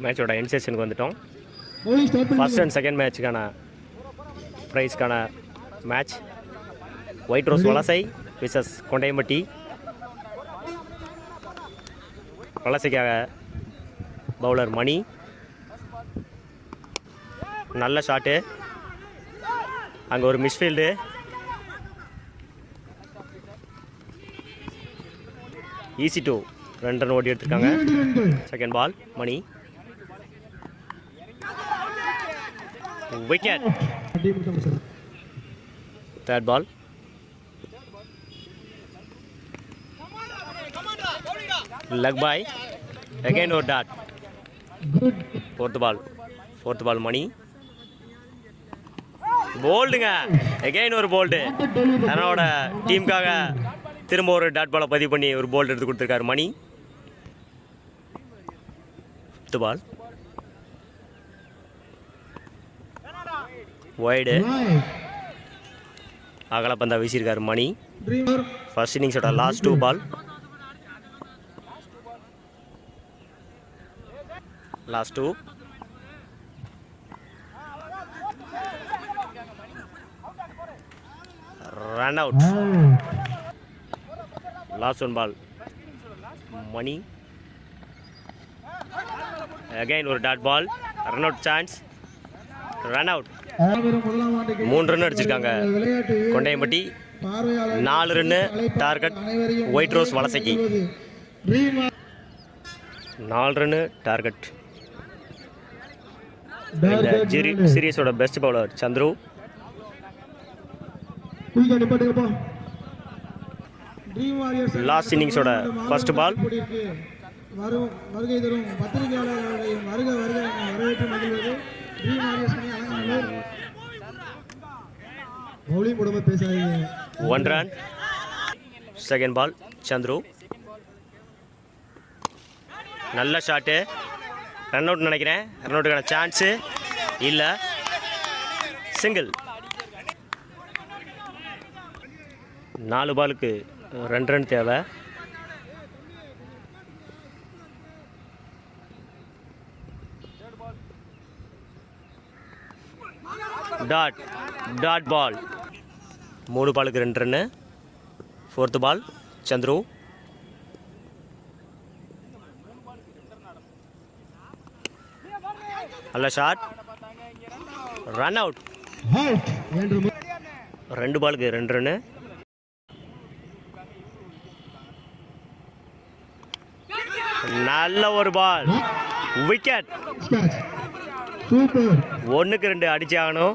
மேட்சோட எண்ட் செஷனுக்கு வந்துட்டோம். ஃபர்ஸ்ட் அண்ட் செகண்ட் மேட்சுக்கான ப்ரைஸ்க்கான match white rose Valasai versus Kondayampatti. வலசைக்காக பவுலர் மணி. நல்ல ஷாட்டு, அங்கே ஒரு மிஸ்ஃபீல்டு. ஈஸி டூ 2 ரன் ஓடி எடுத்துருக்காங்க. செகண்ட் பால் மணி, விக்கெட். தேர்ட் பால் லக் பாய், அகைன் ஒரு டாட். ஃபோர்த் பால் மணி, போல்டுங்க, அகைன் ஒரு போல்டு. தன்னோட டீமுக்காக திரும்ப ஒரு டாட் பாலை பதிவு பண்ணி ஒரு போல்டு எடுத்து கொடுத்துருக்காரு மணி. ஃபிஃப்த் பால் வைடு, அகலப்பந்தா வீசியிருக்காரு மணி. ஃபர்ஸ்ட் இன்னிங்ஸோட last 2 ball. Last 2 run out. Last 1 ball Mani, again ஒரு dot ball. Run out chance, run out. 3 run அடிச்சிருக்காங்க Kondayampatti. 4 run target white rose வலசைக்கு. 4 ரன்னு டார்கெட். இந்த சீரீஸோட பெஸ்ட் பவுலர் சந்துரு. லாஸ்ட் இன்னிங்ஸோட ஃபர்ஸ்ட் பால். வருகை தரும் பத்திரிகையாளர்களையும் வருக வருக வரவேற்று மகிழ்வது. One run. Second ball Chandru, நல்ல ஷாட்டு. ரன் அவுட் நினைக்கிறேன். ரன் அவுட்டுக்கான சான்ஸு இல்லை, சிங்கிள். 4 பாலுக்கு 2 ரன் தேவை. Dot ball. 3 பாலுக்கு 2 ரன்னு. ஃபோர்த் பால் சந்துரு, நல்ல ஷாட், ரன் அவுட். 2 பாலுக்கு 2 ரன்னு. நல்ல ஒரு பால், விக்கெட். 1க்கு 2 அடிச்சு ஆகணும்.